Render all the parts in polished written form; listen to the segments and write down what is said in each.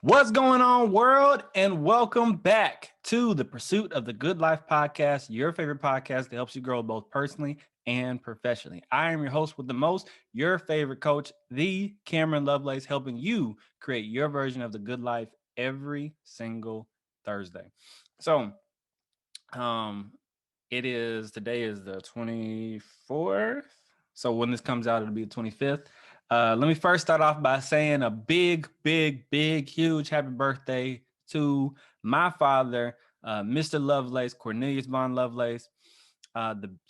What's going on, world? And welcome back to the Pursuit of the Good Life podcast, your favorite podcast that helps you grow both personally and professionally. I am your host with the most, your favorite coach, the Cameron Lovelace, helping you create your version of the good life every single Thursday. So, um, today is the 24th. So when this comes out, it'll be the 25th. Let me first start off by saying a big, huge happy birthday to my father, Mr. Lovelace, Cornelius Bond Lovelace,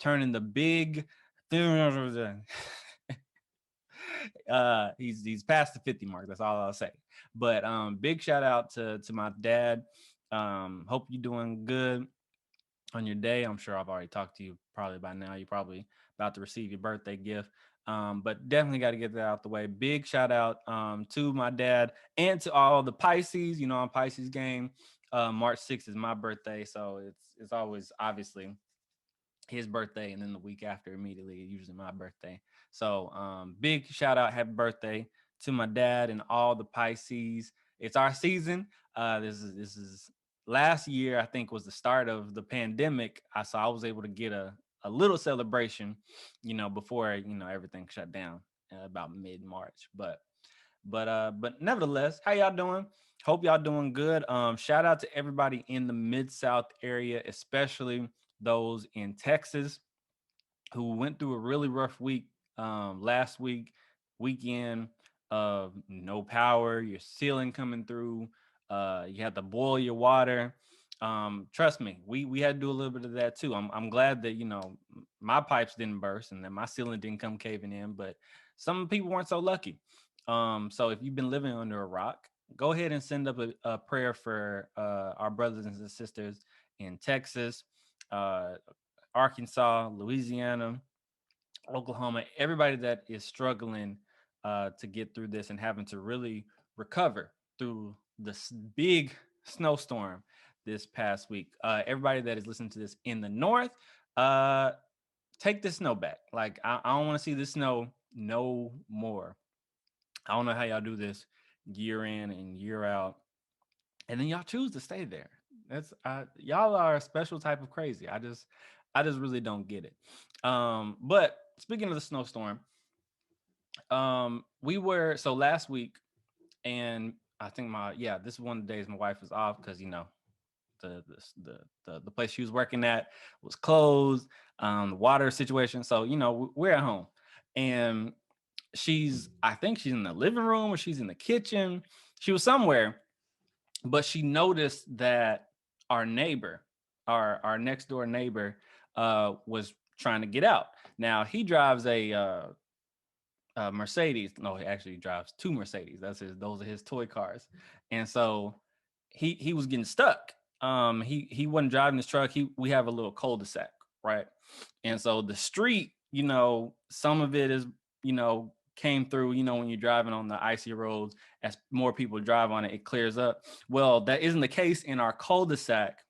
turning the big. He's past the 50 mark. That's all I'll say. But big shout out to my dad. Hope you're doing good on your day. I'm sure I've already talked to you probably by now. You're probably about to receive your birthday gift. But definitely got to get that out the way. Big shout out to my dad and to all the Pisces. You know, on Pisces game, March 6th is my birthday, so it's always obviously his birthday, and then the week after immediately, usually my birthday. So big shout out, happy birthday to my dad and all the Pisces. It's our season. This is last year, I think, was the start of the pandemic. I was able to get a little celebration, before everything shut down about mid-March. But nevertheless, how y'all doing? Hope y'all doing good. Shout out to everybody in the Mid-South area, especially those in Texas who went through a really rough week last weekend of no power, your ceiling coming through, you had to boil your water. Trust me, we had to do a little bit of that too. I'm glad that my pipes didn't burst and that my ceiling didn't come caving in, but some people weren't so lucky. So if you've been living under a rock, go ahead and send up a prayer for our brothers and sisters in Texas, uh, Arkansas, Louisiana, Oklahoma, everybody that is struggling to get through this and having to really recover through this big snowstorm this past week. Everybody that is listening to this in the north, uh, take the snow back. Like, I don't want to see the snow no more. I don't know how y'all do this year in and year out, and then y'all choose to stay there. That's y'all are a special type of crazy. I just really don't get it. But speaking of the snowstorm, we were so last week, and I think this is one of the days my wife was off because the place she was working at was closed, the water situation. So we're at home, and I think she's in the living room or she's in the kitchen. She was somewhere, but she noticed that our neighbor, our next door neighbor, was trying to get out. Now he drives a Mercedes. No, he actually drives two Mercedes. Those are his toy cars. And so he was getting stuck. He wasn't driving his truck. We have a little cul-de-sac, right? And so the street, some of it is, came through, when you're driving on the icy roads, as more people drive on it, it clears up. Well, that isn't the case in our cul-de-sac,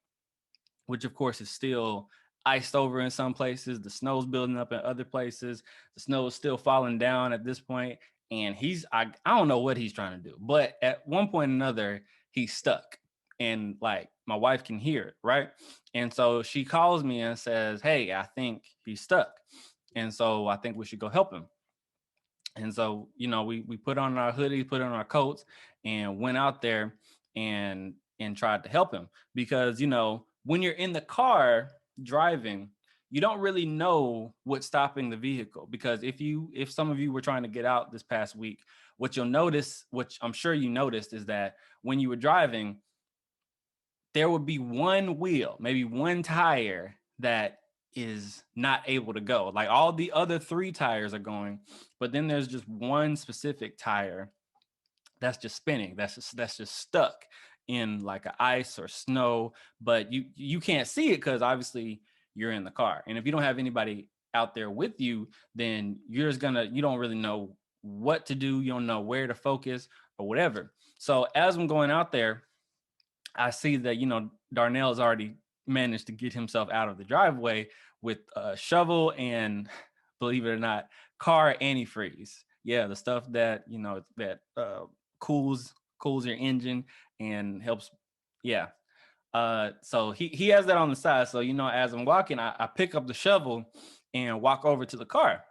which of course is still iced over in some places. The snow's building up in other places. The snow is still falling down at this point. And I don't know what he's trying to do, but at one point or another, he's stuck. And like my wife can hear it, right? And so she calls me and says, "Hey, I think he's stuck. And so I think we should go help him." And so, we put on our hoodies, put on our coats, and went out there and tried to help him. Because, when you're in the car driving, you don't really know what's stopping the vehicle. Because if some of you were trying to get out this past week, what you'll notice, which I'm sure you noticed, is that when you were driving, there would be one wheel, maybe one tire that is not able to go. Like all the other three tires are going, but then there's just one specific tire that's just spinning. That's just stuck in like a ice or snow, but you can't see it because obviously you're in the car. And if you don't have anybody out there with you, then you don't really know what to do. You don't know where to focus or whatever. So as I'm going out there, I see that, Darnell's already managed to get himself out of the driveway with a shovel and, believe it or not, car antifreeze. Yeah, the stuff that, that cools cools your engine and helps. Yeah. So he has that on the side. So, as I'm walking, I pick up the shovel and walk over to the car.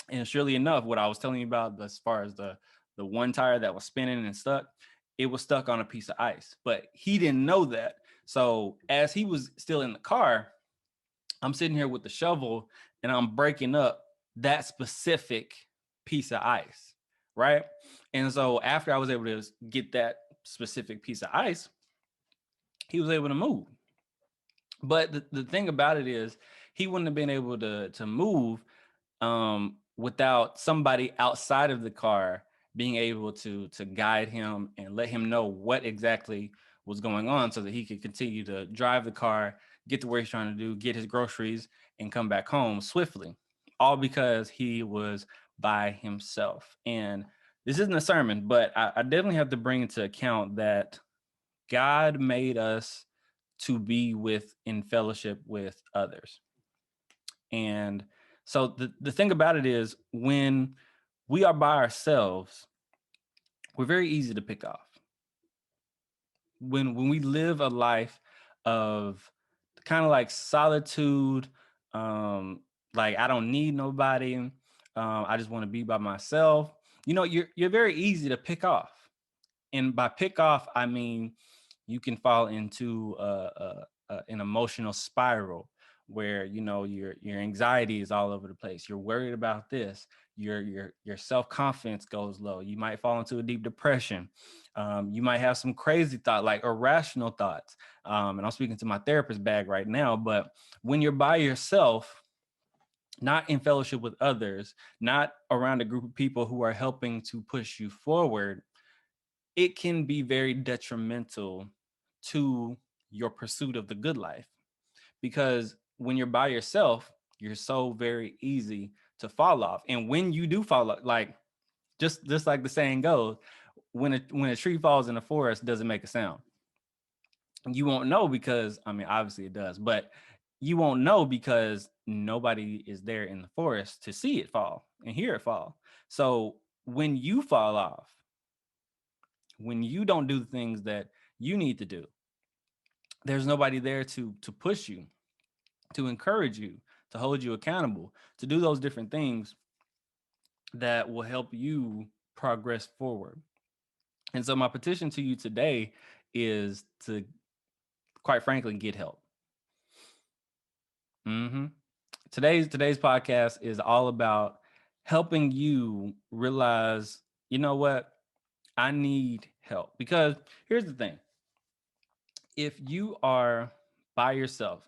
And surely enough, what I was telling you about as far as the one tire that was spinning and stuck, it was stuck on a piece of ice. But he didn't know that. So as he was still in the car, I'm sitting here with the shovel and I'm breaking up that specific piece of ice, right? And so after I was able to get that specific piece of ice, he was able to move. But the thing about it is, he wouldn't have been able to move without somebody outside of the car being able to guide him and let him know what exactly was going on, so that he could continue to drive the car, get to where he's trying to do, get his groceries, and come back home swiftly. All because he was by himself. And this isn't a sermon, but I definitely have to bring into account that God made us to be in fellowship with others. And so the thing about it is, when we are by ourselves, we're very easy to pick off. When we live a life of kind of like solitude, like I don't need nobody, I just want to be by myself. You're very easy to pick off. And by pick off, I mean you can fall into an emotional spiral where your anxiety is all over the place. You're worried about this. Your self-confidence goes low. You might fall into a deep depression. You might have some crazy thought, like irrational thoughts. And I'm speaking to my therapist bag right now. But when you're by yourself, not in fellowship with others, not around a group of people who are helping to push you forward, it can be very detrimental to your pursuit of the good life. Because when you're by yourself, you're so very easy to fall off. And when you do fall off, like just like the saying goes, when a tree falls in the forest, doesn't make a sound. You won't know because, I mean, obviously it does, but you won't know because nobody is there in the forest to see it fall and hear it fall. So when you fall off, when you don't do the things that you need to do, there's nobody there to push you, to encourage you, to hold you accountable, to do those different things that will help you progress forward. And so my petition to you today is to, quite frankly, get help. Mm-hmm. Today's podcast is all about helping you realize, you know what, I need help. Because here's the thing: if you are by yourself,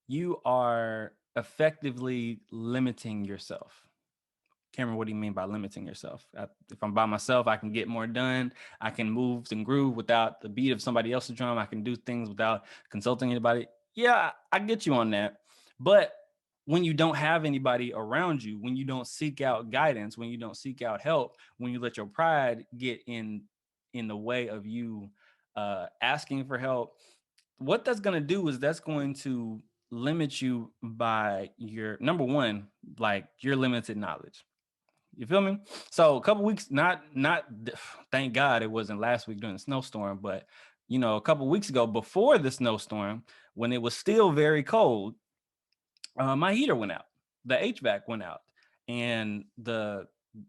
you are effectively limiting yourself. Cameron, what do you mean by limiting yourself? If I'm by myself, I can get more done. I can move and groove without the beat of somebody else's drum. I can do things without consulting anybody. Yeah, I get you on that. But when you don't have anybody around you, when you don't seek out guidance, when you don't seek out help, when you let your pride get in the way of you asking for help, what that's going to do is that's going to limit you by your, number one, like your limited knowledge. You feel me? So a couple weeks, not thank God it wasn't last week during the snowstorm, but a couple weeks ago before the snowstorm, when it was still very cold, my heater went out, the HVAC went out, and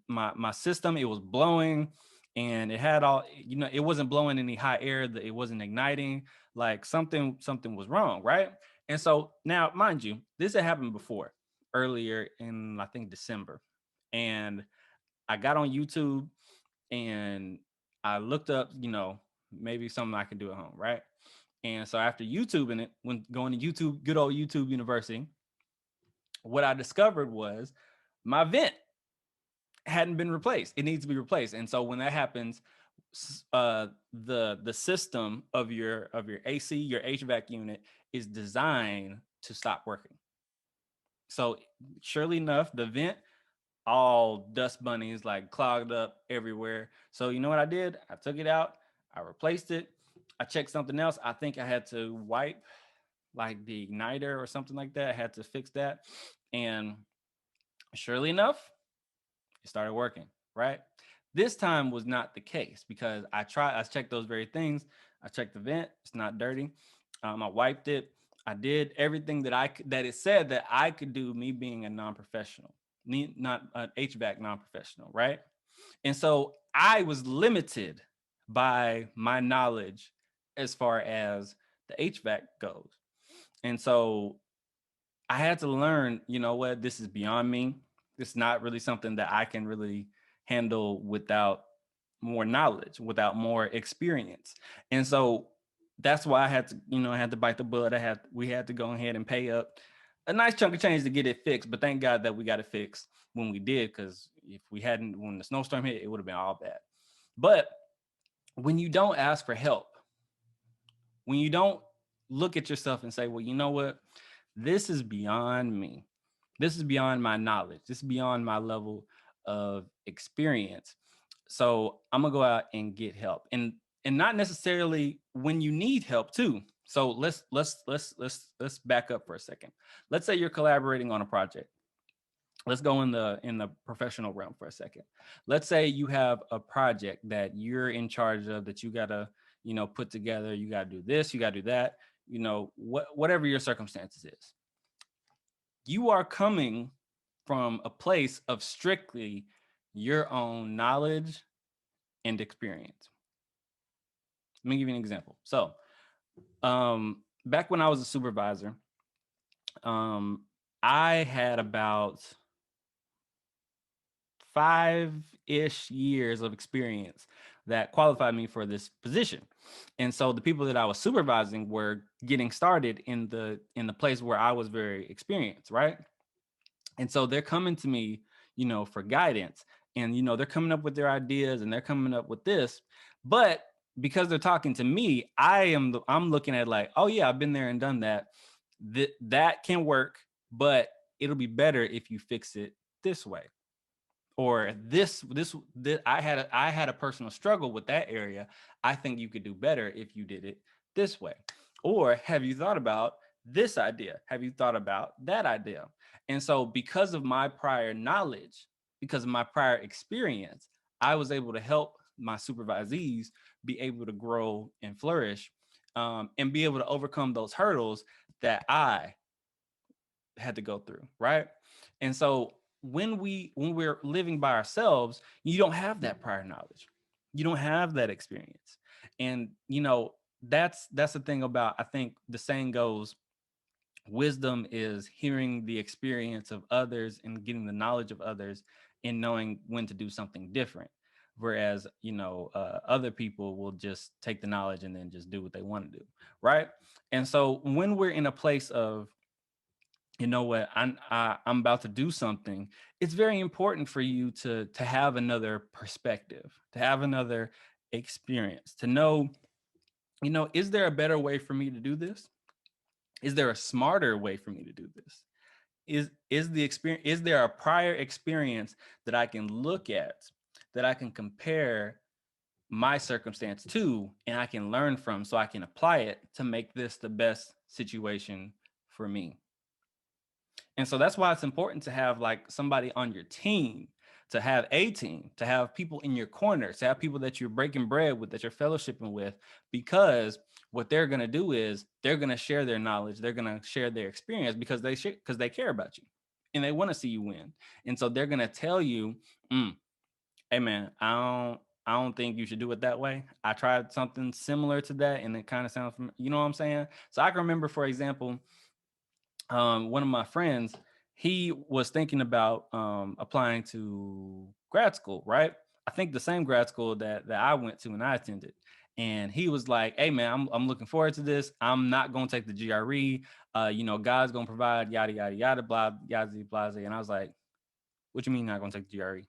my system, it was blowing, and it had all, it wasn't blowing any hot air, that it wasn't igniting, like something was wrong, right? And so now, mind you, this had happened before, earlier in, I think, December. And I got on YouTube and I looked up, maybe something I can do at home, right? And so after YouTubing it, when going to YouTube, good old YouTube University, what I discovered was my vent hadn't been replaced. It needs to be replaced. And so when that happens, the system of your AC, your HVAC unit, is designed to stop working. So surely enough, the vent, all dust bunnies, like clogged up everywhere. So you know what I did? I took it out, I replaced it, I checked something else. I think I had to wipe like the igniter or something like that. I had to fix that. And surely enough, it started working, right? This time was not the case because I checked those very things. I checked the vent, it's not dirty. I wiped it. I did everything that that it said that I could do, me being a non-professional, not an HVAC non-professional, right? And so I was limited by my knowledge as far as the HVAC goes. And so I had to learn, you know what, this is beyond me. It's not really something that I can really handle without more knowledge, without more experience. And so that's why I had to, I had to bite the bullet. We had to go ahead and pay up a nice chunk of change to get it fixed. But thank God that we got it fixed when we did, because if we hadn't, when the snowstorm hit, it would have been all bad. But when you don't ask for help, when you don't look at yourself and say, well, you know what, this is beyond me. This is beyond my knowledge. This is beyond my level of experience. So I'm gonna go out and get help, and not necessarily when you need help too. So let's back up for a second. Let's say you're collaborating on a project. Let's go in the professional realm for a second. Let's say you have a project that you're in charge of, that you gotta, put together. You gotta do this, you gotta do that. Whatever your circumstances is, you are coming from a place of strictly your own knowledge and experience. Let me give you an example. So, back when I was a supervisor, I had about 5-ish years of experience that qualified me for this position. And so the people that I was supervising were getting started in the place where I was very experienced, right? And so they're coming to me, for guidance, and they're coming up with their ideas and they're coming up with this. But because they're talking to me, I'm looking at like, oh yeah, I've been there and done that. That can work, but it'll be better if you fix it this way. Or this I had a personal struggle with that area. I think you could do better if you did it this way. Or have you thought about this idea? Have you thought about that idea? And so because of my prior knowledge, because of my prior experience, I was able to help my supervisees be able to grow and flourish, and be able to overcome those hurdles that I had to go through, right? And so when we're living by ourselves, you don't have that prior knowledge. You don't have that experience. And that's the thing about, I think the saying goes, wisdom is hearing the experience of others and getting the knowledge of others and knowing when to do something different. Whereas, other people will just take the knowledge and then just do what they want to do, right? And so when we're in a place of, you know what, I'm about to do something, it's very important for you to have another perspective, to have another experience, to know, is there a better way for me to do this? Is there a smarter way for me to do this? Is there a prior experience that I can look at, that I can compare my circumstance to, and I can learn from, so I can apply it to make this the best situation for me? And so that's why it's important to have like somebody on your team, to have a team, to have people in your corner, to have people that you're breaking bread with, that you're fellowshipping with, because what they're going to do is they're going to share their knowledge. They're going to share their experience because they care about you and they want to see you win. And so they're going to tell you, hey man, I don't think you should do it that way. I tried something similar to that and it kind of sounds, you know what I'm saying? So I can remember, for example, one of my friends, he was thinking about applying to grad school, right? I think the same grad school that I went to and I attended. And he was like, "Hey man, I'm looking forward to this. I'm not gonna take the GRE. God's gonna provide, yada yada yada, blah yada blah." And I was like, "What you mean not gonna take the GRE?"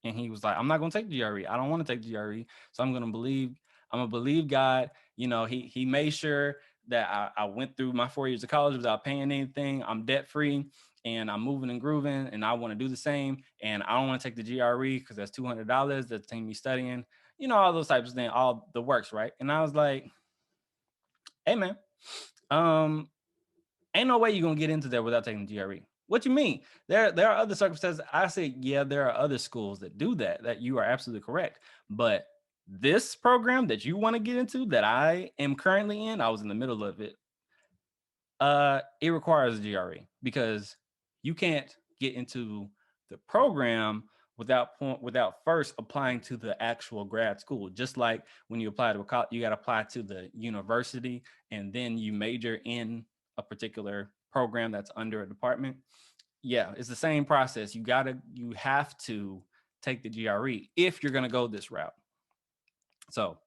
And he was like, "I'm not gonna take the GRE. I don't want to take the GRE. So I'm gonna believe God." He made sure that I went through my 4 years of college without paying anything. I'm debt free and I'm moving and grooving, and I want to do the same. And I don't want to take the GRE because that's $200 that's taking me studying, all those types of things, all the works, right? And I was like, "Hey man, um, ain't no way you're gonna get into there without taking the GRE. What you mean? There are other circumstances. I say, yeah, there are other schools that do that. That you are absolutely correct. But this program that you want to get into, that I am currently in, I was in the middle of it. It requires a GRE because you can't get into the program without first applying to the actual grad school. Just like when you apply to a college, you got to apply to the university, and then you major in a particular program that's under a department. Yeah, it's the same process. You have to take the GRE if you're gonna go this route. So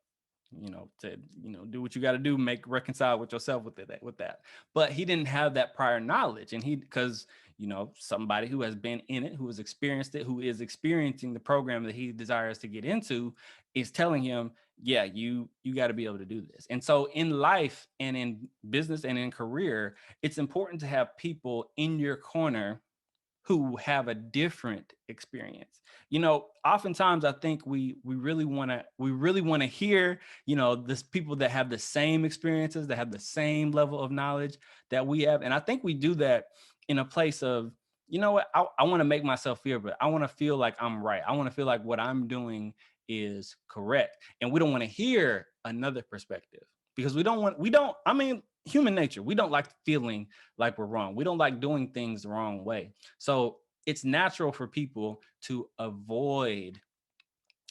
do what you got to do, make reconcile with yourself with that. But he didn't have that prior knowledge, and because somebody who has been in it, who has experienced it, who is experiencing the program that he desires to get into, is telling him, yeah, you got to be able to do this. And so in life and in business and in career, it's important to have people in your corner who have a different experience. Oftentimes I think we really want to hear, this people that have the same experiences, that have the same level of knowledge that we have. And I think we do that in a place of, what, I want to make myself feel, but I want to feel like I'm right. I want to feel like what I'm doing is correct. And we don't want to hear another perspective because I mean, human nature, we don't like feeling like we're wrong. We don't like doing things the wrong way. So it's natural for people to avoid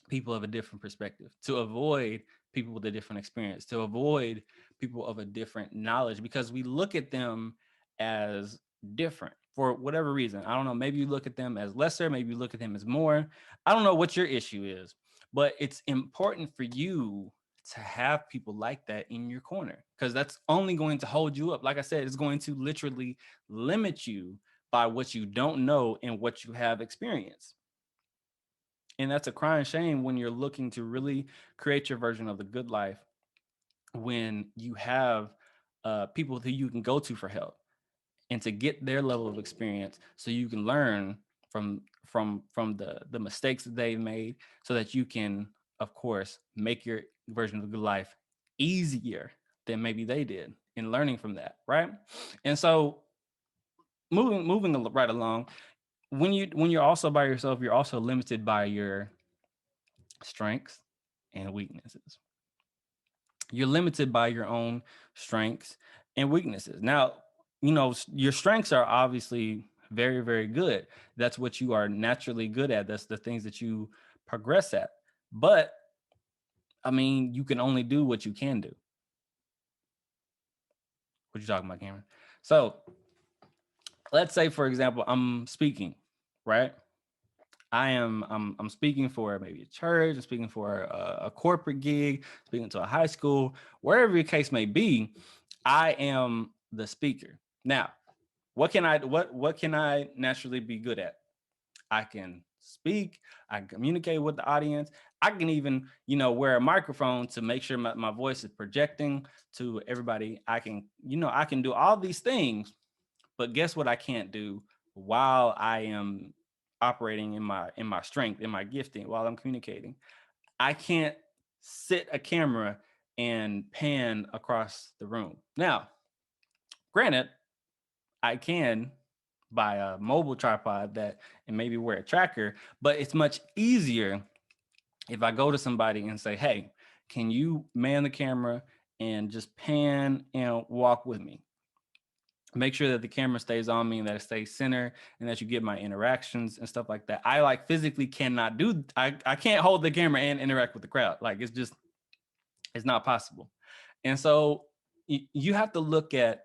people of a different perspective, to avoid people with a different experience, to avoid people of a different knowledge, because we look at them as different for whatever reason. I don't know. Maybe you look at them as lesser. Maybe you look at them as more. I don't know what your issue is, but it's important for you to have people like that in your corner, because that's only going to hold you up. Like I said, it's going to literally limit you by what you don't know and what you have experienced. And that's a crying shame when you're looking to really create your version of the good life, when you have people who you can go to for help and to get their level of experience, so you can learn from the mistakes that they've made, so that you can, of course, make your version of the good life easier than maybe they did in learning from that, right? And so moving right along, when you're also by yourself, you're also limited by your strengths and weaknesses. You're limited by your own strengths and weaknesses. Now, your strengths are obviously very, very good. That's what you are naturally good at. That's the things that you progress at. But I mean, you can only do what you can do. What you talking about, Cameron? So let's say, for example, I'm speaking, right? I'm speaking for maybe a church, I'm speaking for a corporate gig, speaking to a high school, wherever the case may be. I am the speaker. Now, what can I naturally be good at? I can speak, I can communicate with the audience. I can even, wear a microphone to make sure my voice is projecting to everybody. I can do all these things, but guess what I can't do while I am operating in my strength, in my gifting, while I'm communicating? I can't sit a camera and pan across the room. Now, granted, I can buy a mobile tripod and maybe wear a tracker, but it's much easier if I go to somebody and say, hey, can you man the camera and just pan and walk with me? Make sure that the camera stays on me and that it stays center and that you get my interactions and stuff like that. I physically cannot I can't hold the camera and interact with the crowd. Like it's not possible. And so you have to look at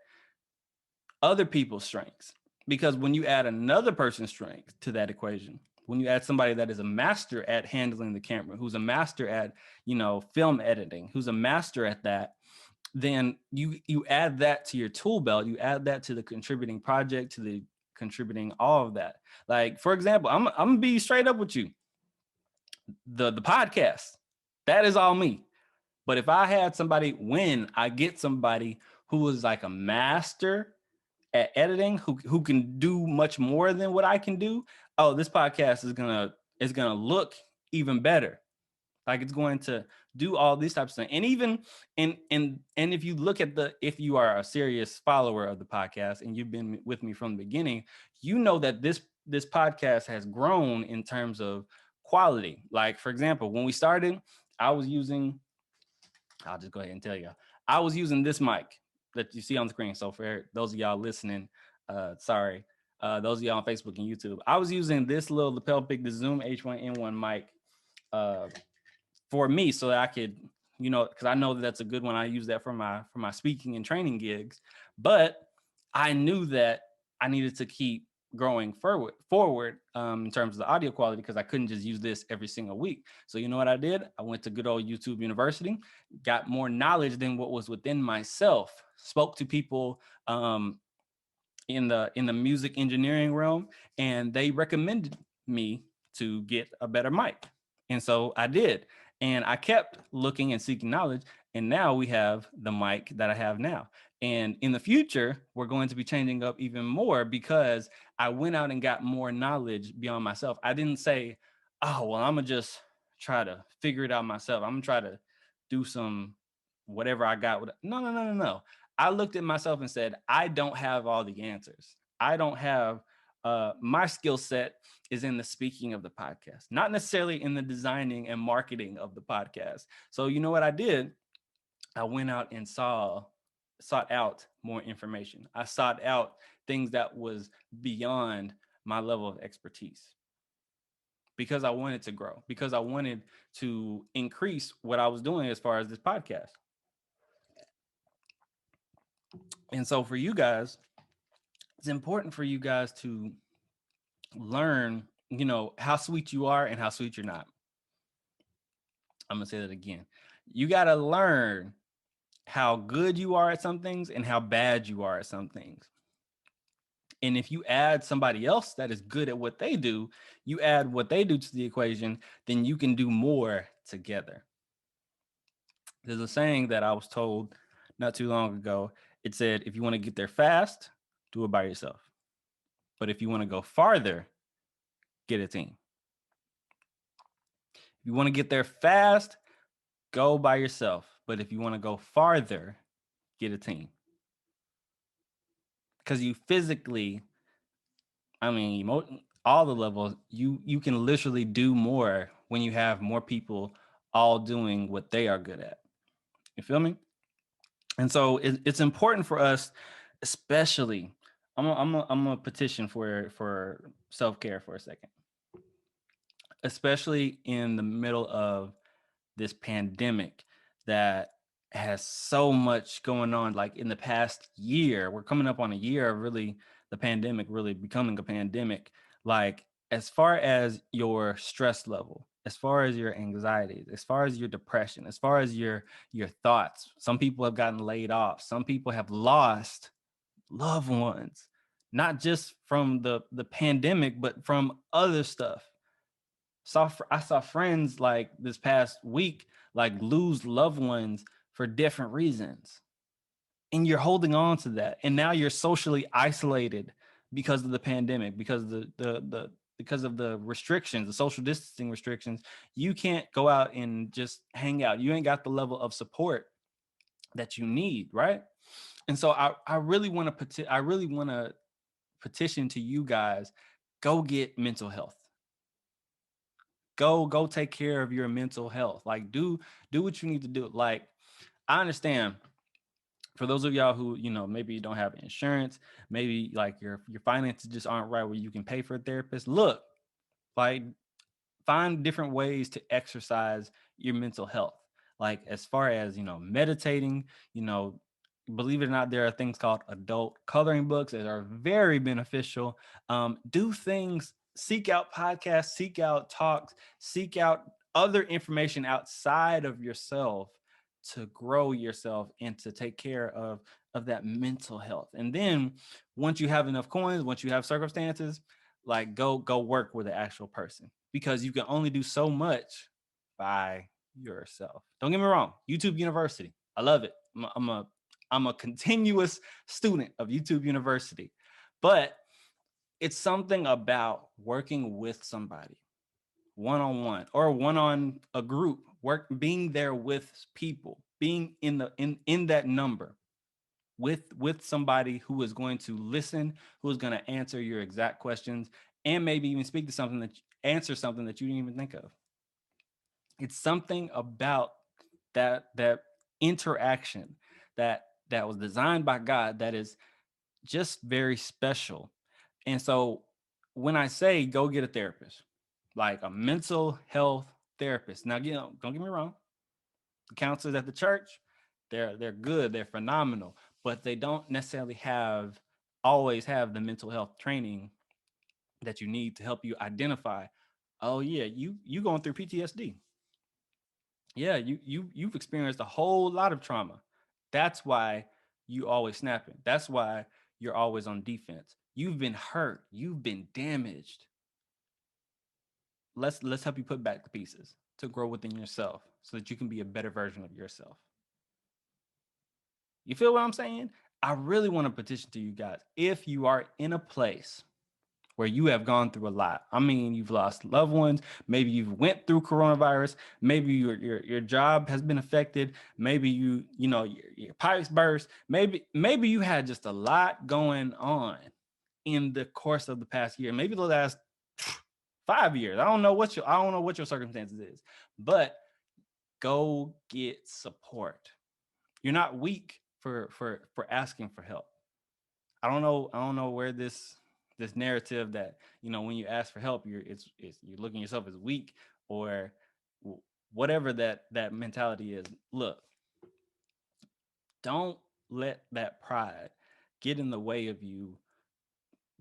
other people's strengths, because when you add another person's strength to that equation, when you add somebody that is a master at handling the camera, who's a master at, film editing, who's a master at that, then you add that to your tool belt, you add that to the contributing project, to the contributing all of that. Like, for example, I'm gonna be straight up with you. The podcast, that is all me. But if I had somebody, when I get somebody who is like a master at editing, who can do much more than what I can do, oh, this podcast is gonna look even better. Like, it's going to do all these types of things. And even and if you look at if you are a serious follower of the podcast and you've been with me from the beginning, you know that this podcast has grown in terms of quality. Like, for example, when we started, I was using, I'll just go ahead and tell you, I was using this mic that you see on the screen. So for those of y'all listening, sorry, those of y'all on Facebook and YouTube, I was using this little lapel pick, the Zoom H1N1 mic, uh, for me, so that I could, because I know that that's a good one. I use that for my speaking and training gigs, but I knew that I needed to keep growing forward in terms of the audio quality, because I couldn't just use this every single week. So you know what I did? I went to good old YouTube University, got more knowledge than what was within myself, spoke to people in the music engineering realm, and they recommended me to get a better mic. And so I did. And I kept looking and seeking knowledge. And now we have the mic that I have now. And in the future, we're going to be changing up even more, because I went out and got more knowledge beyond myself. I didn't say, oh, well, I'm going to just try to figure it out myself. I'm going to try to do some whatever I got. No, no, no, no, no. I looked at myself and said, I don't have all the answers. I don't have my skill set is in the speaking of the podcast, not necessarily in the designing and marketing of the podcast. So you know what I did? I went out and sought out more information. I sought out things that was beyond my level of expertise, because I wanted to grow, because I wanted to increase what I was doing as far as this podcast. And so for you guys, it's important for you guys to learn, how sweet you are and how sweet you're not. I'm going to say that again. You got to learn how good you are at some things and how bad you are at some things. And if you add somebody else that is good at what they do, you add what they do to the equation, then you can do more together. There's a saying that I was told not too long ago. It said, if you want to get there fast, do it by yourself. But if you want to go farther, get a team. If you want to get there fast, go by yourself. But if you want to go farther, get a team. Because you physically, all the levels, you can literally do more when you have more people all doing what they are good at. You feel me? And so it's important for us, especially, I'm a petition for self-care for a second, especially in the middle of this pandemic that has so much going on. Like in the past year, we're coming up on a year of really the pandemic really becoming a pandemic. Like, as far as your stress level, as far as your anxiety, as far as your depression, as far as your thoughts, some people have gotten laid off, some people have lost loved ones, not just from the pandemic, but from other stuff. I saw friends like this past week, like, lose loved ones for different reasons. And you're holding on to that. And now you're socially isolated because of the pandemic, because because of the restrictions, the social distancing restrictions. You can't go out and just hang out. You ain't got the level of support that you need, right? And so I really want to petition to you guys, go get mental health. Go take care of your mental health. Like, do what you need to do. Like, I understand for those of y'all who, maybe you don't have insurance, maybe like your finances just aren't right where you can pay for a therapist. Look, like, find different ways to exercise your mental health. Like, as far as, meditating, believe it or not, there are things called adult coloring books that are very beneficial. Do things, seek out podcasts, seek out talks, seek out other information outside of yourself to grow yourself and to take care of that mental health. And then once you have enough coins, once you have circumstances, like, go work with an actual person, because you can only do so much by yourself. Don't get me wrong, YouTube University, I love it. I'm a continuous student of YouTube University, but it's something about working with somebody one-on-one or one on a group being there with people, being in that number with somebody who is going to listen, who is going to answer your exact questions, and maybe even speak to something that answer something that you didn't even think of. It's something about that interaction that was designed by God that is just very special. And so when I say go get a therapist, like a mental health therapist. Now, don't get me wrong, the counselors at the church, they're good, they're phenomenal, but they don't necessarily always have the mental health training that you need to help you identify, oh yeah, you going through PTSD. Yeah, you've experienced a whole lot of trauma. That's why you always snapping. That's why you're always on defense. You've been hurt. You've been damaged. Let's help you put back the pieces to grow within yourself so that you can be a better version of yourself. You feel what I'm saying? I really want to petition to you guys. If you are in a place where you have gone through a lot, I mean, you've lost loved ones, maybe you've went through coronavirus, maybe your job has been affected, maybe your pipes burst, maybe you had just a lot going on in the course of the past year, maybe the last 5 years. I don't know what your circumstances is, but go get support. You're not weak for asking for help. I don't know where this narrative that when you ask for help you're looking at yourself as weak or whatever that mentality is. Look, don't let that pride get in the way of you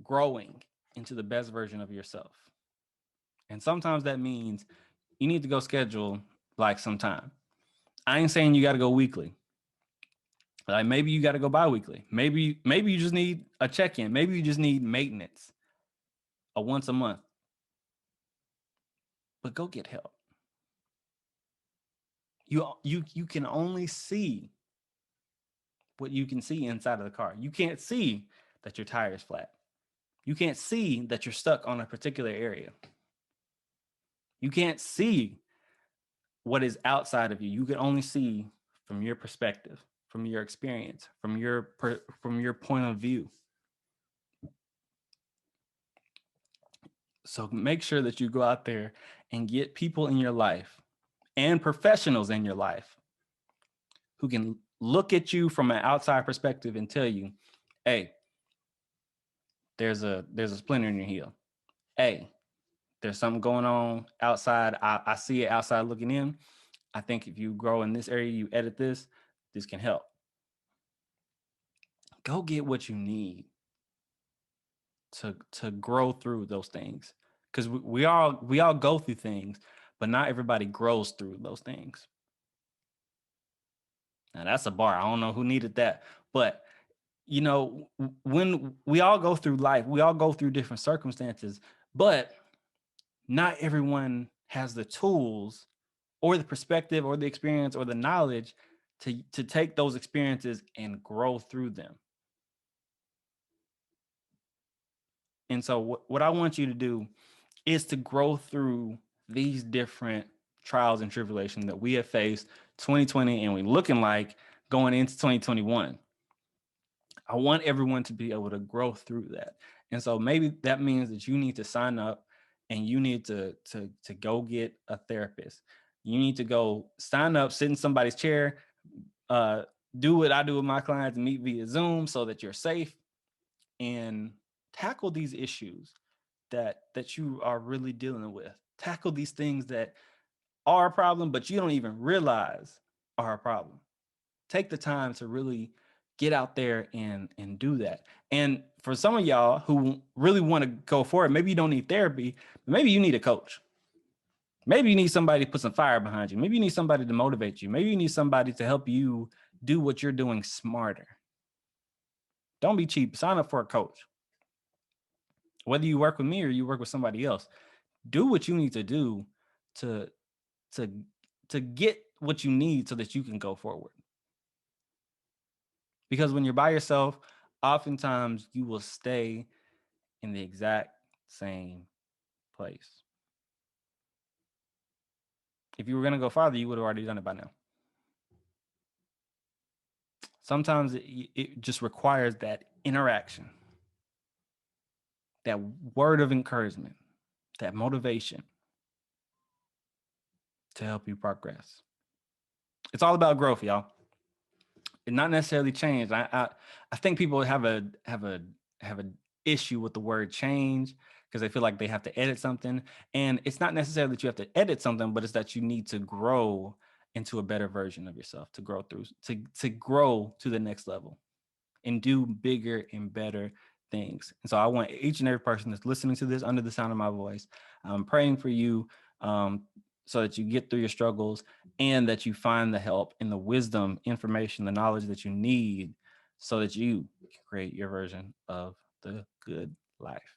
growing into the best version of yourself. And sometimes that means you need to go schedule like some time. I ain't saying you got to go weekly. Like maybe you got to go bi-weekly. Maybe you just need a check-in. Maybe you just need maintenance, a once a month. But go get help. You can only see what you can see inside of the car. You can't see that your tire is flat. You can't see that you're stuck on a particular area. You can't see what is outside of you. You can only see from your perspective, from your experience, from your point of view. So make sure that you go out there and get people in your life and professionals in your life who can look at you from an outside perspective and tell you, hey, there's a splinter in your heel. Hey, there's something going on outside. I see it outside looking in. I think if you grow in this area, you edit this can help. Go get what you need to grow through those things. Because we all go through things, but not everybody grows through those things. Now that's a bar. I don't know who needed that, but when we all go through life, we all go through different circumstances, but not everyone has the tools or the perspective or the experience or the knowledge to take those experiences and grow through them. And so what I want you to do is to grow through these different trials and tribulations that we have faced 2020 and we looking like going into 2021. I want everyone to be able to grow through that. And so maybe that means that you need to sign up and you need to go get a therapist. You need to go sign up, sit in somebody's chair, do what I do with my clients, meet via Zoom so that you're safe and tackle these issues that you are really dealing with. Tackle these things that are a problem, but you don't even realize are a problem. Take the time to really get out there and do that. And for some of y'all who really want to go forward, maybe you don't need therapy, but maybe you need a coach. Maybe you need somebody to put some fire behind you. Maybe you need somebody to motivate you. Maybe you need somebody to help you do what you're doing smarter. Don't be cheap. Sign up for a coach. Whether you work with me or you work with somebody else, do what you need to do to get what you need so that you can go forward. Because when you're by yourself, oftentimes you will stay in the exact same place. If you were going to go farther, you would have already done it by now. Sometimes it just requires that interaction, that word of encouragement, that motivation to help you progress. It's all about growth, y'all. It's not necessarily change. I think people have an issue with the word change because they feel like they have to edit something. And it's not necessarily that you have to edit something, but it's that you need to grow into a better version of yourself, to grow to grow to the next level and do bigger and better things. And so I want each and every person that's listening to this under the sound of my voice, I'm praying for you so that you get through your struggles and that you find the help and the wisdom, information, the knowledge that you need so that you can create your version of the good life.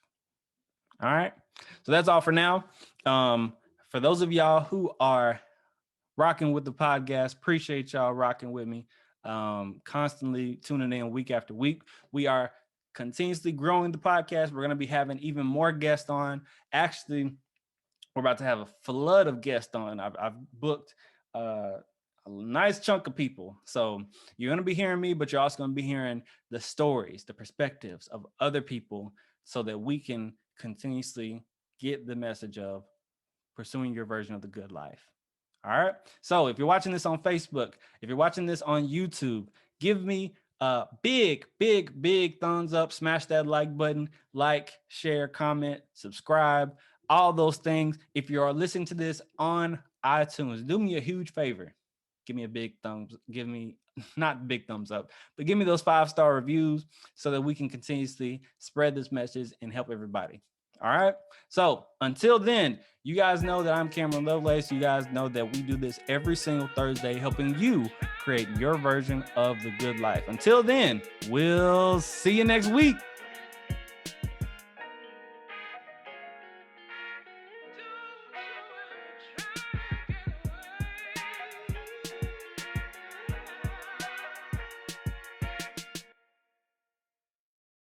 All right. So that's all for now. For those of y'all who are rocking with the podcast, appreciate y'all rocking with me. Constantly tuning in week after week. We are continuously growing the podcast. We're going to be having even more guests on. Actually, we're about to have a flood of guests on. I've booked a nice chunk of people. So you're going to be hearing me, but you're also going to be hearing the stories, the perspectives of other people so that we can continuously get the message of pursuing your version of the good life. All right. So if you're watching this on Facebook, if you're watching this on YouTube, give me a big thumbs up. Smash that like button, like, share, comment, subscribe, all those things. If you're listening to this on iTunes, do me a huge favor. Give me a big thumbs. Give me not big thumbs up, but give me those 5-star reviews so that we can continuously spread this message and help everybody. All right. So until then, you guys know that I'm Cameron Lovelace. You guys know that we do this every single Thursday, helping you create your version of the good life. Until then, we'll see you next week.